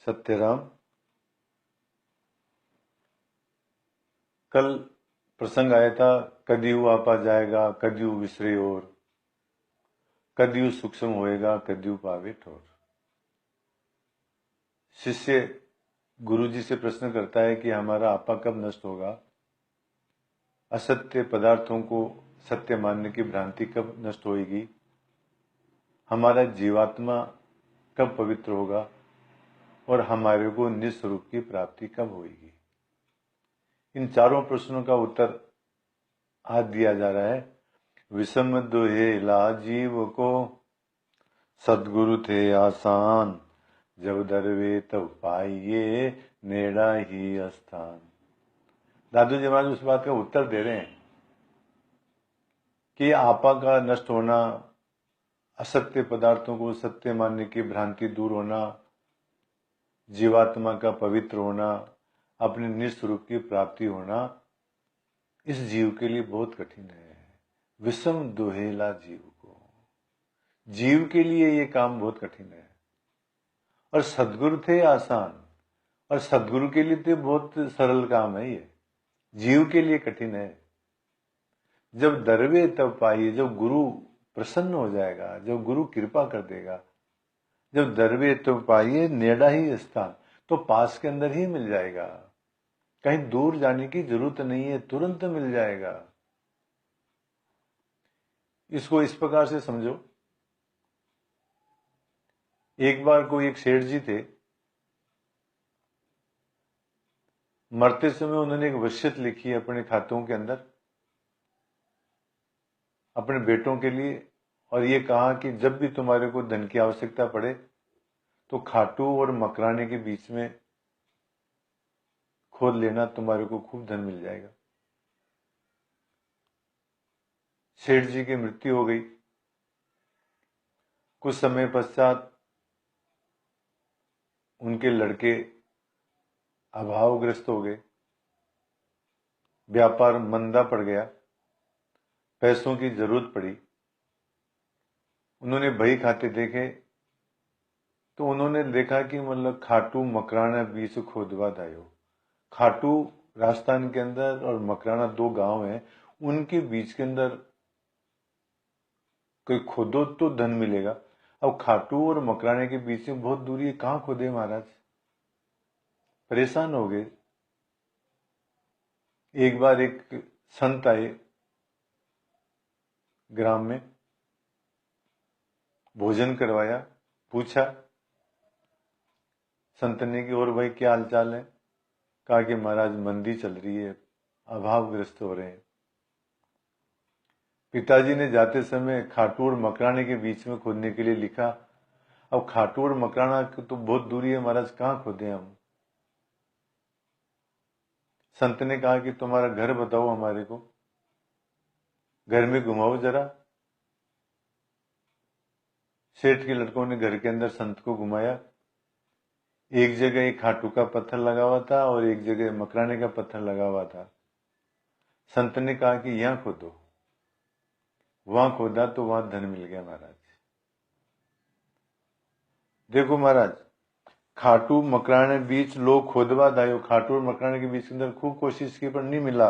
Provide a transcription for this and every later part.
सत्यराम, कल प्रसंग आया था, कदयु आपा जाएगा, कदयु विसरे और, कदयु सूक्ष्म होएगा, कदयु पावे ठोर। शिष्य गुरुजी से प्रश्न करता है कि हमारा आपा कब नष्ट होगा, असत्य पदार्थों को सत्य मानने की भ्रांति कब नष्ट होगी, हमारा जीवात्मा कब पवित्र होगा और हमारे को निस्वरूप की प्राप्ति कब होगी। इन चारों प्रश्नों का उत्तर आज दिया जा रहा है। विषम दुहेला जीव को, सदगुरु थे आसान, जब दरवे तब पाइये, नेड़ा ही स्थान। दादू जी महाराज उस बात का उत्तर दे रहे हैं कि आपा का नष्ट होना, असत्य पदार्थों को सत्य मानने की भ्रांति दूर होना, जीवात्मा का पवित्र होना, अपने निस्वरूप की प्राप्ति होना इस जीव के लिए बहुत कठिन है। विषम दुहेला जीव को, जीव के लिए ये काम बहुत कठिन है। और सदगुरु थे आसान, और सदगुरु के लिए तो बहुत सरल काम है ये, जीव के लिए कठिन है। जब दरवे तब पाइए, जब गुरु प्रसन्न हो जाएगा, जब गुरु कृपा कर देगा, जब दरवे तब पाइए, नेड़ा ही स्थान, तो पास के अंदर ही मिल जाएगा, कहीं दूर जाने की जरूरत नहीं है, तुरंत मिल जाएगा। इसको इस प्रकार से समझो, एक बार कोई एक सेठ जी थे, मरते समय उन्होंने एक वसीयत लिखी है अपने खातों के अंदर अपने बेटों के लिए, और ये कहा कि जब भी तुम्हारे को धन की आवश्यकता पड़े तो खाटू और मकराने के बीच में खोद लेना, तुम्हारे को खूब धन मिल जाएगा। सेठ जी की मृत्यु हो गई। कुछ समय पश्चात उनके लड़के अभावग्रस्त हो गए, व्यापार मंदा पड़ गया, पैसों की जरूरत पड़ी। उन्होंने बही खाते देखे तो उन्होंने देखा कि मतलब खाटू मकराना बीच खोदवा दायो। खाटू राजस्थान के अंदर और मकराना दो गांव हैं, उनके बीच के अंदर कोई खोदो तो धन मिलेगा। अब खाटू और मकराने के बीच में बहुत दूरी है, कहां खोदे महाराज, परेशान हो गए। एक बार एक संत आए ग्राम में, भोजन करवाया, पूछा संत ने कि और भाई क्या हालचाल है। कहा कि महाराज मंदी चल रही है, अभावग्रस्त हो रहे हैं। पिताजी ने जाते समय खाटू और मकराने के बीच में खोदने के लिए लिखा। अब खाटू और मकराना तो बहुत दूरी है महाराज, कहां खोदे हम। संत ने कहा कि तुम्हारा घर बताओ हमारे को, घर में घुमाओ जरा। सेठ के लड़कों ने घर के अंदर संत को घुमाया। एक जगह एक खाटू का पत्थर लगा हुआ था और एक जगह मकराने का पत्थर लगा हुआ था। संत ने कहा कि यहां खोदो। वहां खोदा तो वहां धन मिल गया महाराज। देखो महाराज, खाटू मकराने बीच लोग खोदवा दायो, खाटू और मकराने के बीच के अंदर खूब कोशिश की पर नहीं मिला।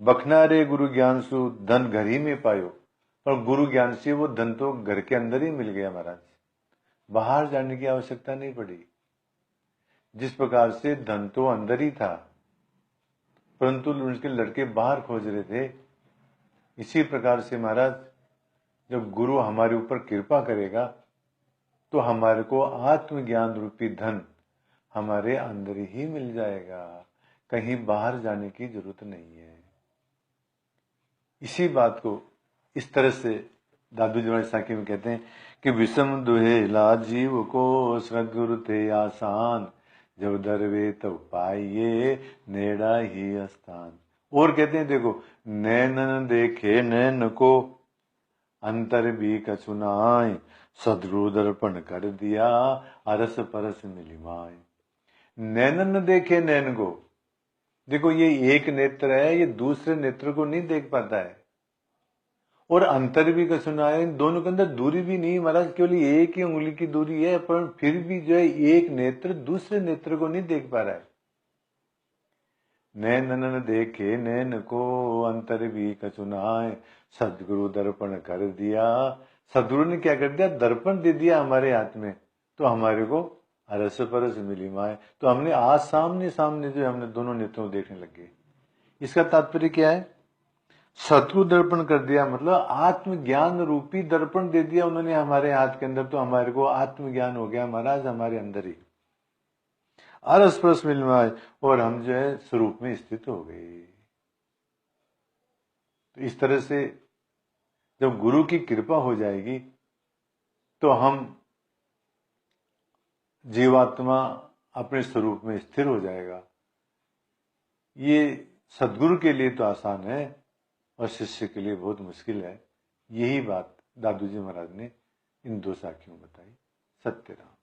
बखना रे गुरु ज्ञान सु, धन घर ही में पायो। पर गुरु ज्ञान से वो धन तो घर के अंदर ही मिल गया महाराज, बाहर जाने की आवश्यकता नहीं पड़ी। जिस प्रकार से धन तो अंदर ही था, परंतु उनके लड़के बाहर खोज रहे थे। इसी प्रकार से महाराज, जब गुरु हमारे ऊपर कृपा करेगा तो हमारे को आत्मज्ञान रूपी धन हमारे अंदर ही मिल जाएगा, कहीं बाहर जाने की जरूरत नहीं है। इसी बात को इस तरह से दादू जी महाराज साखी में कहते हैं कि विषम दुहेला जीव को, सदगुरु थे आसान, जब दरवे तब पाइये, नेड़ा ही स्थान। और कहते हैं देखो, नैनन देखे नैन को, अंतर भी कछु नाय, सदगुरु दर्पण कर दिया, अरस परस मिली माय। नैनन देखे नैन को, देखो ये एक नेत्र है, ये दूसरे नेत्र को नहीं देख पाता है। और अंतर भी का सुना है। इन दोनों के अंदर दूरी भी नहीं महाराज, केवल एक ही उंगली की दूरी है, पर फिर भी जो है एक नेत्र दूसरे नेत्र को नहीं देख पा रहा है। नैन न देखे नैन को अंतर भी कछु नाय, सदगुरु दर्पण कर दिया। सदगुरु ने क्या कर दिया, दर्पण दे दिया हमारे हाथ में, तो हमारे को अरस परस मिली माए। तो हमने आज सामने सामने जो हमने दोनों नेत्रों देखने लगे। इसका तात्पर्य क्या है, सतगुरु दर्पण कर दिया मतलब आत्मज्ञान रूपी दर्पण दे दिया उन्होंने हमारे हाथ के अंदर, तो हमारे को आत्मज्ञान हो गया महाराज हमारे अंदर ही, अरस परस मिलवाए, और हम जो है स्वरूप में स्थित हो गए। तो इस तरह से जब गुरु की कृपा हो जाएगी तो हम जीवात्मा अपने स्वरूप में स्थिर हो जाएगा। ये सदगुरु के लिए तो आसान है और शिष्य के लिए बहुत मुश्किल है। यही बात दादू जी महाराज ने इन दो साखियों में बताई। सत्य राम।